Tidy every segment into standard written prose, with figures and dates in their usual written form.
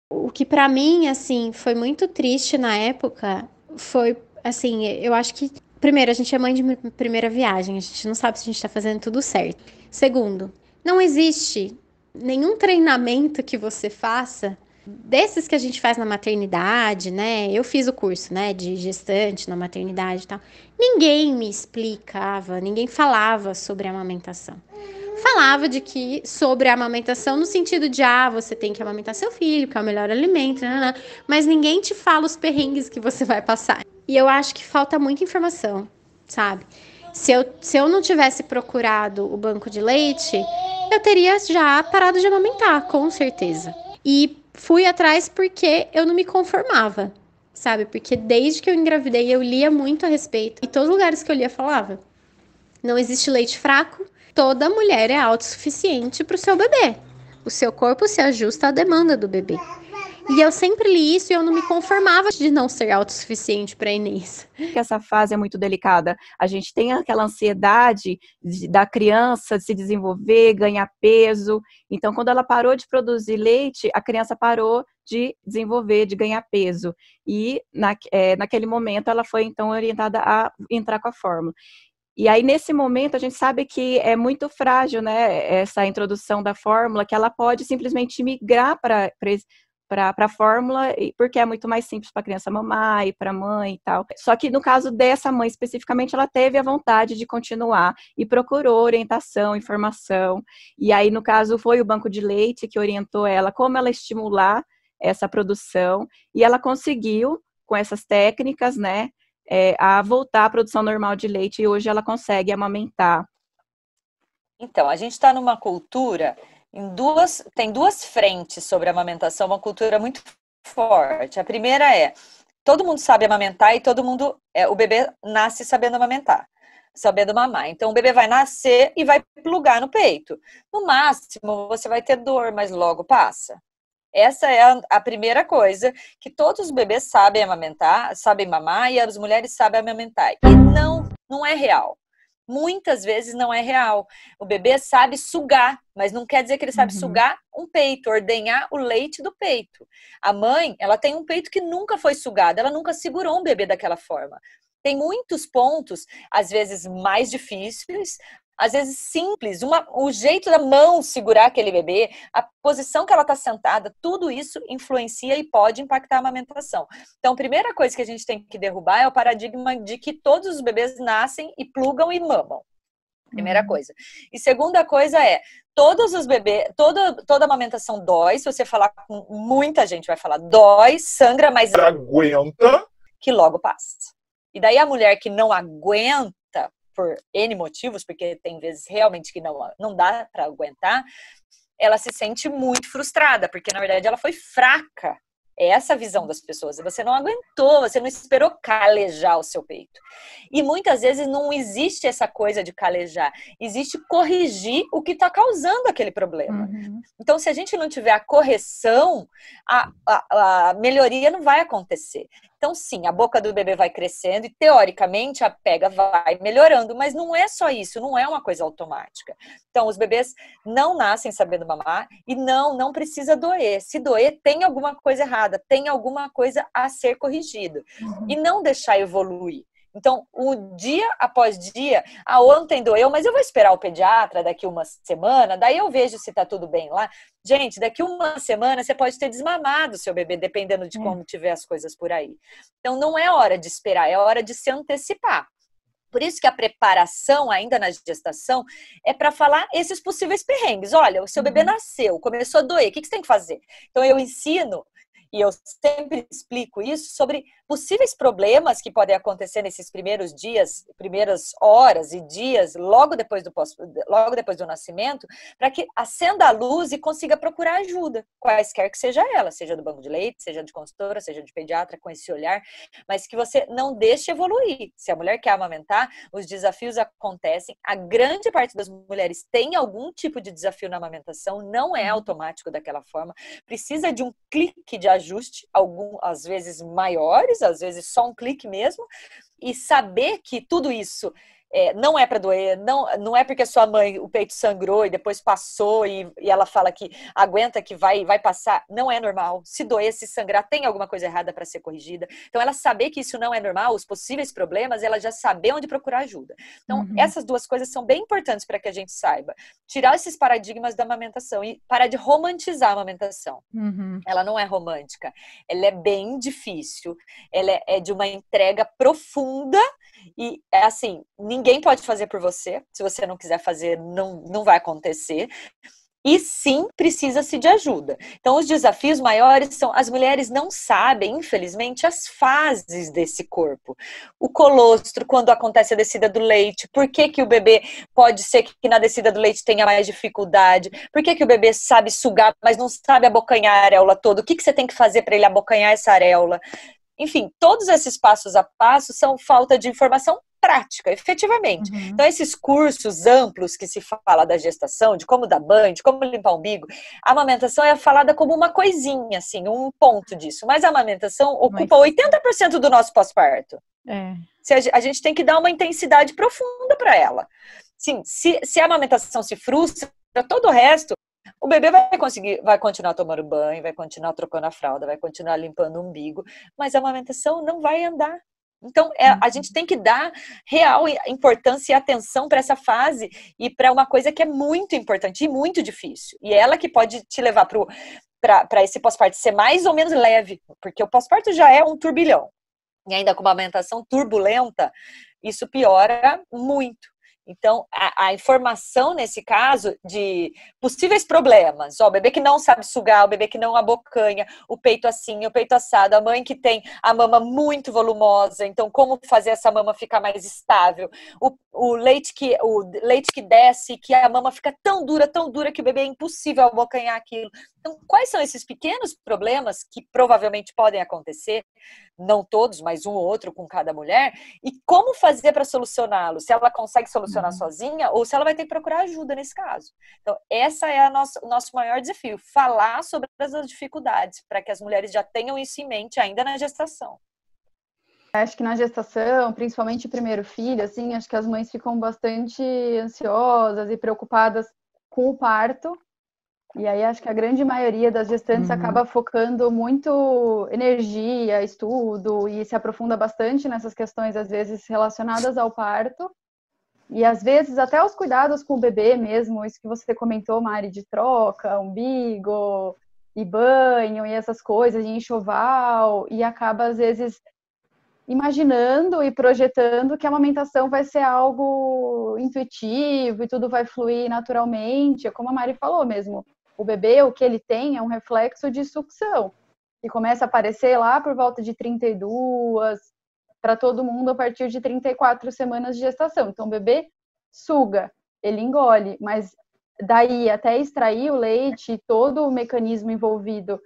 O que pra mim, assim, foi muito triste na época foi, assim, eu acho que, primeiro, a gente é mãe de primeira viagem, a gente não sabe se a gente tá fazendo tudo certo. Segundo, não existe nenhum treinamento que você faça desses que a gente faz na maternidade, né? Eu fiz o curso, né, de gestante na maternidade e tal. Ninguém me explicava, ninguém falava sobre amamentação. Falava de que sobre a amamentação no sentido de você tem que amamentar seu filho, que é o melhor alimento, mas ninguém te fala os perrengues que você vai passar. E eu acho que falta muita informação, sabe? Se eu não tivesse procurado o banco de leite, eu teria já parado de amamentar, com certeza. E fui atrás porque eu não me conformava, sabe? Porque desde que eu engravidei eu lia muito a respeito. E todos os lugares que eu lia falava: não existe leite fraco, toda mulher é autossuficiente para o seu bebê. O seu corpo se ajusta à demanda do bebê. E eu sempre li isso e eu não me conformava de não ser autossuficiente para a Inês. Que essa fase é muito delicada. A gente tem aquela ansiedade da criança se desenvolver, ganhar peso. Então, quando ela parou de produzir leite, a criança parou de desenvolver, de ganhar peso. E naquele momento ela foi então orientada a entrar com a fórmula. E aí, nesse momento, a gente sabe que é muito frágil, né, essa introdução da fórmula, que ela pode simplesmente migrar para a fórmula, porque é muito mais simples para a criança mamar e para a mãe e tal. Só que no caso dessa mãe especificamente, ela teve a vontade de continuar e procurou orientação, informação. E aí, no caso, foi o banco de leite que orientou ela como ela estimular essa produção. E ela conseguiu, com essas técnicas, né, a voltar à produção normal de leite, e hoje ela consegue amamentar. Então, a gente está numa cultura, tem duas frentes sobre a amamentação, uma cultura muito forte. A primeira é, todo mundo sabe amamentar e o bebê nasce sabendo amamentar, sabendo mamar. Então, o bebê vai nascer e vai plugar no peito. No máximo, você vai ter dor, mas logo passa. Essa é a primeira coisa, que todos os bebês sabem amamentar, sabem mamar, e as mulheres sabem amamentar. E não é real. Muitas vezes não é real. O bebê sabe sugar, mas não quer dizer que ele sabe sugar um peito, ordenhar o leite do peito. A mãe, ela tem um peito que nunca foi sugado, ela nunca segurou um bebê daquela forma. Tem muitos pontos, às vezes mais difíceis, às vezes simples, o jeito da mão segurar aquele bebê, a posição que ela está sentada, tudo isso influencia e pode impactar a amamentação. Então, a primeira coisa que a gente tem que derrubar é o paradigma de que todos os bebês nascem e plugam e mamam. Primeira coisa. E segunda coisa é, todos os bebês, toda amamentação dói, se você falar com muita gente vai falar, dói, sangra, mas aguenta, que logo passa. E daí a mulher que não aguenta, por N motivos, porque tem vezes realmente que não dá para aguentar, ela se sente muito frustrada, porque na verdade ela foi fraca. É essa a visão das pessoas. Você não aguentou, você não esperou calejar o seu peito. E muitas vezes não existe essa coisa de calejar, existe corrigir o que está causando aquele problema. Então, se a gente não tiver a correção, a melhoria não vai acontecer. Então, sim, a boca do bebê vai crescendo e, teoricamente, a pega vai melhorando, mas não é só isso, não é uma coisa automática. Então, os bebês não nascem sabendo mamar e não precisa doer. Se doer, tem alguma coisa errada, tem alguma coisa a ser corrigida. E não deixar evoluir. Então, dia após dia, ontem doeu, mas eu vou esperar o pediatra daqui uma semana, daí eu vejo se tá tudo bem lá. Gente, daqui uma semana você pode ter desmamado o seu bebê, dependendo de como tiver as coisas por aí. Então, não é hora de esperar, é hora de se antecipar. Por isso que a preparação, ainda na gestação, é para falar esses possíveis perrengues. Olha, o seu bebê nasceu, começou a doer, o que você tem que fazer? Então, eu ensino, e eu sempre explico isso, sobre possíveis problemas que podem acontecer nesses primeiros dias, primeiras horas e dias, logo depois do nascimento, para que acenda a luz e consiga procurar ajuda, quaisquer que seja ela, seja do banco de leite, seja de consultora, seja de pediatra, com esse olhar, mas que você não deixe evoluir. Se a mulher quer amamentar, os desafios acontecem. A grande parte das mulheres tem algum tipo de desafio na amamentação, não é automático daquela forma, precisa de um clique de ajuste, às vezes maiores, às vezes só um clique mesmo, e saber que tudo isso não é para doer, não é porque a sua mãe, o peito sangrou e depois passou e ela fala que aguenta que vai passar, não é normal. Se doer, se sangrar, tem alguma coisa errada para ser corrigida. Então, ela saber que isso não é normal, os possíveis problemas, ela já saber onde procurar ajuda. Então, essas duas coisas são bem importantes para que a gente saiba. Tirar esses paradigmas da amamentação e parar de romantizar a amamentação. Ela não é romântica, ela é bem difícil, ela é de uma entrega profunda e, assim, ninguém pode fazer por você. Se você não quiser fazer, não vai acontecer. E sim, precisa-se de ajuda. Então, os desafios maiores são, as mulheres não sabem, infelizmente, as fases desse corpo. O colostro, quando acontece a descida do leite, por que que o bebê pode ser que na descida do leite tenha mais dificuldade? Por que que o bebê sabe sugar, mas não sabe abocanhar a areola toda? O que que você tem que fazer para ele abocanhar essa areola? Enfim, todos esses passos a passo são falta de informação prática, efetivamente. Então, esses cursos amplos que se fala da gestação, de como dar banho, de como limpar o umbigo, a amamentação é falada como uma coisinha, assim, um ponto disso. Mas a amamentação ocupa 80% do nosso pós-parto. A gente tem que dar uma intensidade profunda para ela. Sim, se a amamentação se frustra, todo o resto, o bebê vai continuar tomando banho, vai continuar trocando a fralda, vai continuar limpando o umbigo, mas a amamentação não vai andar. Então, a gente tem que dar real importância e atenção para essa fase e para uma coisa que é muito importante e muito difícil. E ela que pode te levar para esse pós-parto ser mais ou menos leve, porque o pós-parto já é um turbilhão. E ainda com uma amamentação turbulenta, isso piora muito. Então, a informação nesse caso de possíveis problemas, o bebê que não sabe sugar, o bebê que não abocanha, o peito assim, o peito assado, a mãe que tem a mama muito volumosa, então como fazer essa mama ficar mais estável, o leite que desce, que a mama fica tão dura que o bebê é impossível abocanhar aquilo. Então, quais são esses pequenos problemas que provavelmente podem acontecer, não todos, mas um ou outro com cada mulher, e como fazer para solucioná-los? Se ela consegue solucionar sozinha ou se ela vai ter que procurar ajuda nesse caso. Então, essa é o nosso maior desafio, falar sobre as dificuldades, para que as mulheres já tenham isso em mente ainda na gestação. Acho que na gestação, principalmente o primeiro filho, assim, acho que as mães ficam bastante ansiosas e preocupadas com o parto. E aí acho que a grande maioria das gestantes acaba focando muito energia, estudo e se aprofunda bastante nessas questões, às vezes, relacionadas ao parto. E às vezes até os cuidados com o bebê mesmo, isso que você comentou, Mari, de troca, umbigo e banho e essas coisas, e enxoval, e acaba às vezes imaginando e projetando que a amamentação vai ser algo intuitivo e tudo vai fluir naturalmente. É como a Mari falou mesmo, o bebê, o que ele tem é um reflexo de sucção, que começa a aparecer lá por volta de 32, para todo mundo a partir de 34 semanas de gestação. Então, o bebê suga, ele engole, mas daí até extrair o leite, todo o mecanismo envolvido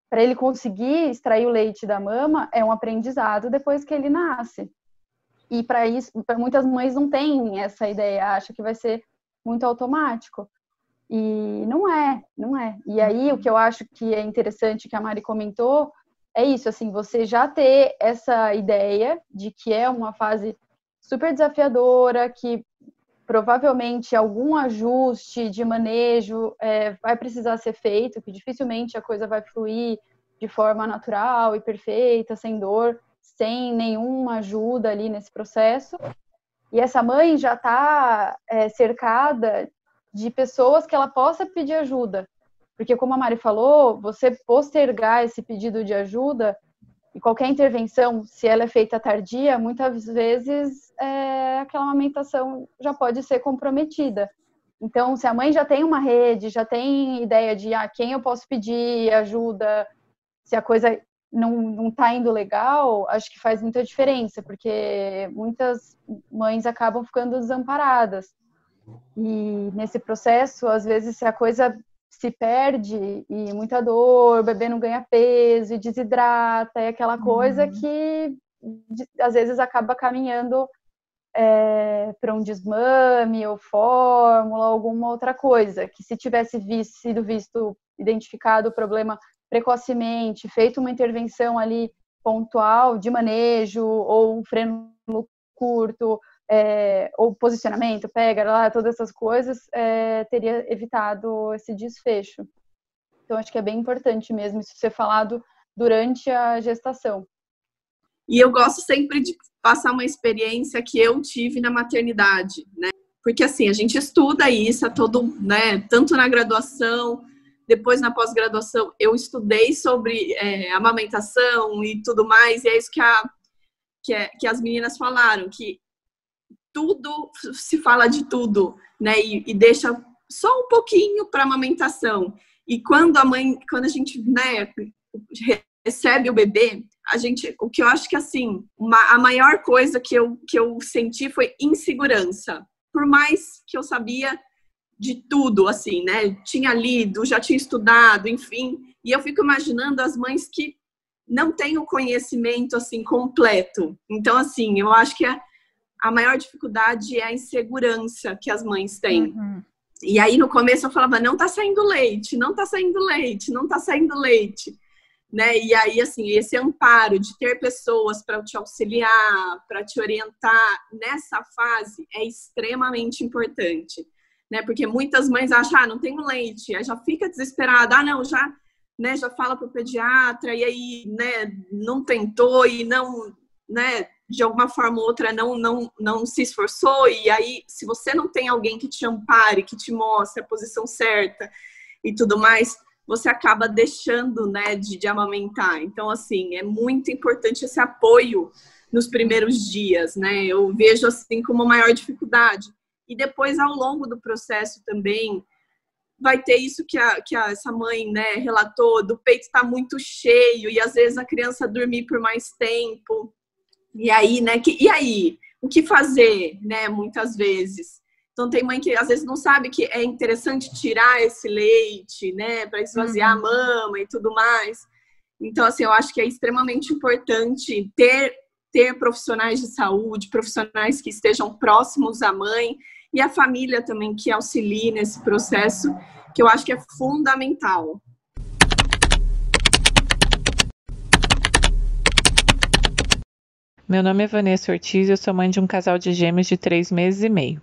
para ele conseguir extrair o leite da mama é um aprendizado depois que ele nasce. E para isso, muitas mães não têm essa ideia, acham que vai ser muito automático. E não é. E aí, o que eu acho que é interessante, que a Mari comentou, é isso, assim, você já ter essa ideia de que é uma fase super desafiadora, que provavelmente algum ajuste de manejo vai precisar ser feito, que dificilmente a coisa vai fluir de forma natural e perfeita, sem dor, sem nenhuma ajuda ali nesse processo. E essa mãe já está cercada de pessoas que ela possa pedir ajuda. Porque, como a Mari falou, você postergar esse pedido de ajuda e qualquer intervenção, se ela é feita tardia, muitas vezes aquela amamentação já pode ser comprometida. Então, se a mãe já tem uma rede, já tem ideia de quem eu posso pedir ajuda, se a coisa não está indo legal, acho que faz muita diferença, porque muitas mães acabam ficando desamparadas. E nesse processo, às vezes, se a coisa se perde e muita dor, o bebê não ganha peso e desidrata, é aquela coisa que às vezes acaba caminhando para um desmame ou fórmula, alguma outra coisa, que se tivesse sido identificado o problema precocemente, feito uma intervenção ali pontual de manejo ou um freno curto, ou posicionamento, pega lá, todas essas coisas, teria evitado esse desfecho. Então, acho que é bem importante mesmo isso ser falado durante a gestação. E eu gosto sempre de passar uma experiência que eu tive na maternidade, né? Porque, assim, a gente estuda isso né? Tanto na graduação, depois na pós-graduação, eu estudei sobre amamentação e tudo mais, e é isso que as meninas falaram, que tudo, se fala de tudo, né? E deixa só um pouquinho para amamentação. E quando a gente, né, recebe o bebê, o que eu acho que, assim, a maior coisa que eu senti foi insegurança. Por mais que eu sabia de tudo, assim, né? Tinha lido, já tinha estudado, enfim. E eu fico imaginando as mães que não têm o conhecimento, assim, completo. Então, assim, eu acho que a maior dificuldade é a insegurança que as mães têm. Uhum. E aí, no começo, eu falava, não tá saindo leite, não tá saindo leite, não tá saindo leite. Né? E aí, assim, esse amparo de ter pessoas para te auxiliar, para te orientar nessa fase é extremamente importante, né? Porque muitas mães acham, não tenho leite, aí já fica desesperada, não, já, né, já fala para o pediatra, e aí, né, não tentou e não, né, de alguma forma ou outra não se esforçou, e aí, se você não tem alguém que te ampare, que te mostre a posição certa e tudo mais, você acaba deixando, né, de amamentar. Então, assim, é muito importante esse apoio nos primeiros dias, né? Eu vejo, assim, como a maior dificuldade. E depois, ao longo do processo também, vai ter isso que essa mãe, né, relatou, do peito estar muito cheio e, às vezes, a criança dormir por mais tempo. E aí, né, o que fazer, né, muitas vezes? Então, tem mãe que às vezes não sabe que é interessante tirar esse leite, né, para esvaziar a mama e tudo mais. Então, assim, eu acho que é extremamente importante ter profissionais de saúde, profissionais que estejam próximos à mãe e a família também que auxilie nesse processo, que eu acho que é fundamental. Meu nome é Vanessa Ortiz, eu sou mãe de um casal de gêmeos de 3 meses e meio.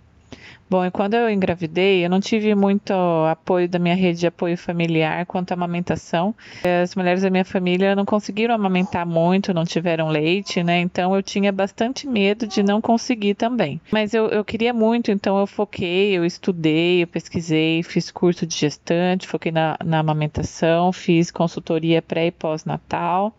Bom, e quando eu engravidei, eu não tive muito apoio da minha rede de apoio familiar quanto à amamentação. As mulheres da minha família não conseguiram amamentar muito, não tiveram leite, né? Então eu tinha bastante medo de não conseguir também. Mas eu queria muito, então eu foquei, eu estudei, eu pesquisei, fiz curso de gestante, foquei na amamentação, fiz consultoria pré e pós-natal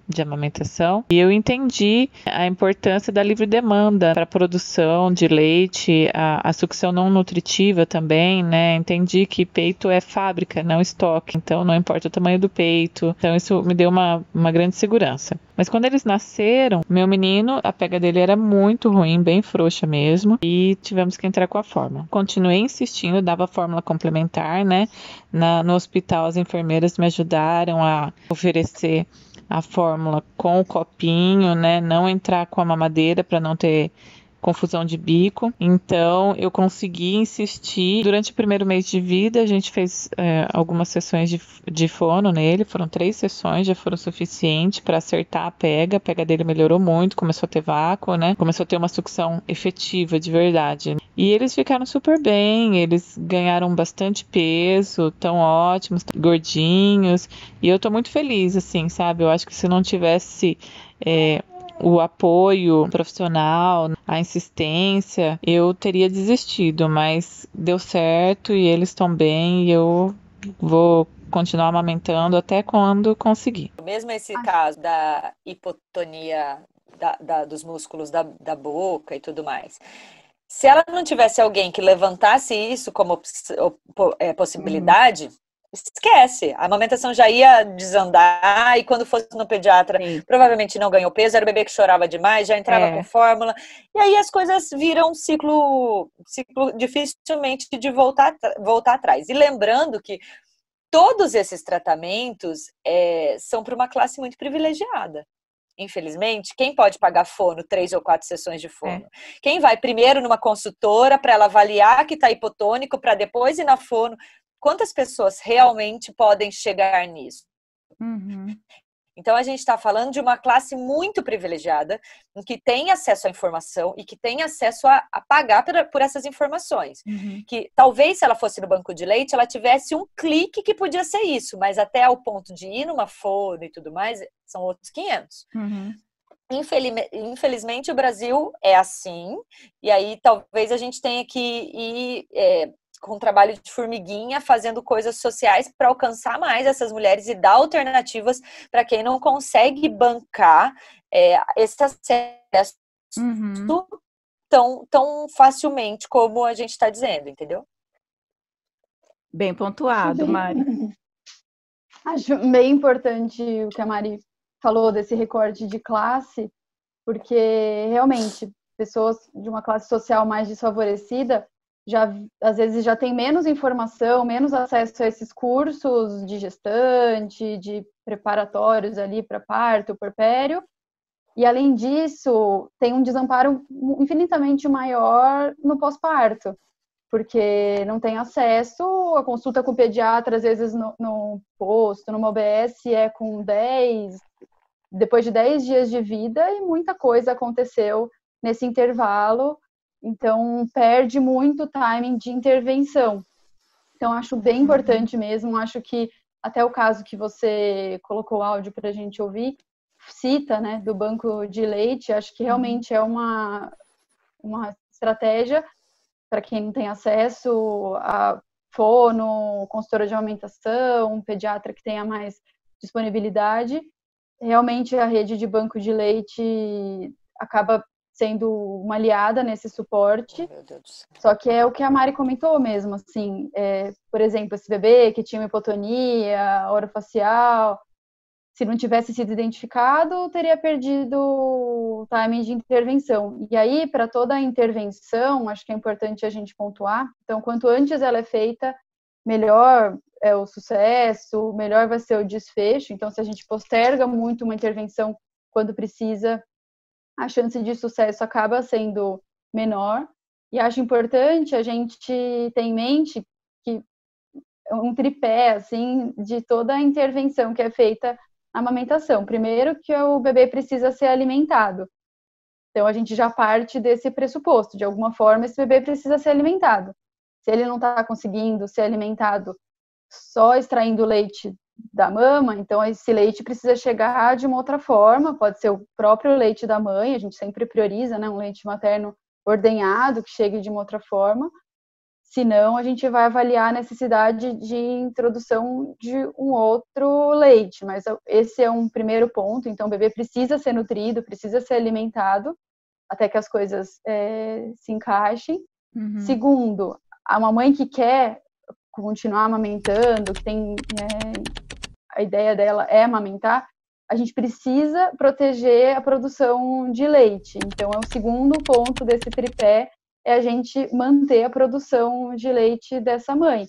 de amamentação, e eu entendi a importância da livre demanda para a produção de leite, a sucção não nutritiva também, né? Entendi que peito é fábrica, não estoque, então não importa o tamanho do peito, então isso me deu uma grande segurança. Mas quando eles nasceram, meu menino, a pega dele era muito ruim, bem frouxa mesmo, e tivemos que entrar com a fórmula. Continuei insistindo, dava fórmula complementar, né? No hospital, as enfermeiras me ajudaram a oferecer a fórmula com o copinho, né? Não entrar com a mamadeira para não ter confusão de bico. Então, eu consegui insistir. Durante o primeiro mês de vida, a gente fez algumas sessões de fono nele. Foram 3 sessões, já foram suficientes para acertar a pega. A pega dele melhorou muito, começou a ter vácuo, né? Começou a ter uma sucção efetiva, de verdade. E eles ficaram super bem, eles ganharam bastante peso, tão ótimos, tão gordinhos. E eu tô muito feliz, assim, sabe? Eu acho que se não tivesse o apoio profissional, a insistência, eu teria desistido, mas deu certo e eles estão bem e eu vou continuar amamentando até quando conseguir. Mesmo esse caso da hipotonia dos músculos da boca e tudo mais, se ela não tivesse alguém que levantasse isso como possibilidade, esquece, a amamentação já ia desandar e quando fosse no pediatra, provavelmente não ganhou peso, era o bebê que chorava demais, já entrava com fórmula, e aí as coisas viram um ciclo dificilmente de voltar atrás. E lembrando que todos esses tratamentos são para uma classe muito privilegiada. Infelizmente, quem pode pagar fono, 3 ou 4 sessões de fono? Quem vai primeiro numa consultora para ela avaliar que está hipotônico, para depois ir na fono? Quantas pessoas realmente podem chegar nisso? Então, a gente está falando de uma classe muito privilegiada, em que tem acesso à informação e que tem acesso a pagar por essas informações. Que talvez, se ela fosse no banco de leite, ela tivesse um clique que podia ser isso, mas até ao ponto de ir numa fono e tudo mais, são outros 500. Infelizmente, o Brasil é assim, e aí talvez a gente tenha que ir com um trabalho de formiguinha, fazendo coisas sociais para alcançar mais essas mulheres e dar alternativas para quem não consegue bancar esse acesso tão facilmente como a gente está dizendo, entendeu? Bem pontuado, Mari. Acho bem importante o que a Mari falou desse recorte de classe, porque realmente pessoas de uma classe social mais desfavorecida às vezes já tem menos informação, menos acesso a esses cursos de gestante, de preparatórios ali para parto, puerpério, e além disso tem um desamparo infinitamente maior no pós-parto, porque não tem acesso, a consulta com o pediatra às vezes no posto, numa OBS depois de 10 dias de vida, e muita coisa aconteceu nesse intervalo. Então, perde muito timing de intervenção. Então, acho bem importante mesmo. Acho que até o caso que você colocou o áudio para a gente ouvir, cita, né, do banco de leite, acho que realmente é uma estratégia para quem não tem acesso a fono, consultora de amamentação, um pediatra que tenha mais disponibilidade. Realmente, a rede de banco de leite acaba sendo uma aliada nesse suporte, só que é o que a Mari comentou mesmo, assim, por exemplo, esse bebê que tinha uma hipotonia orofacial, se não tivesse sido identificado, teria perdido o timing de intervenção. E aí, para toda a intervenção, acho que é importante a gente pontuar, então, quanto antes ela é feita, melhor é o sucesso, melhor vai ser o desfecho. Então, se a gente posterga muito uma intervenção quando precisa, a chance de sucesso acaba sendo menor. E acho importante a gente ter em mente que um tripé, assim, de toda a intervenção que é feita na amamentação. Primeiro, que o bebê precisa ser alimentado. Então, a gente já parte desse pressuposto. De alguma forma, esse bebê precisa ser alimentado. Se ele não está conseguindo ser alimentado só extraindo leite da mama, então esse leite precisa chegar de uma outra forma, pode ser o próprio leite da mãe, a gente sempre prioriza, né, um leite materno ordenhado, que chegue de uma outra forma, senão a gente vai avaliar a necessidade de introdução de um outro leite, mas esse é um primeiro ponto. Então o bebê precisa ser nutrido, precisa ser alimentado, até que as coisas se encaixem. Segundo, uma mãe que quer continuar amamentando, que tem a ideia dela é amamentar, a gente precisa proteger a produção de leite. Então, é o segundo ponto desse tripé, é a gente manter a produção de leite dessa mãe.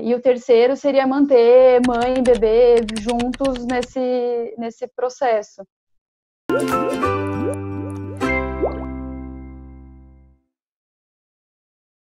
E o terceiro seria manter mãe e bebê juntos nesse processo.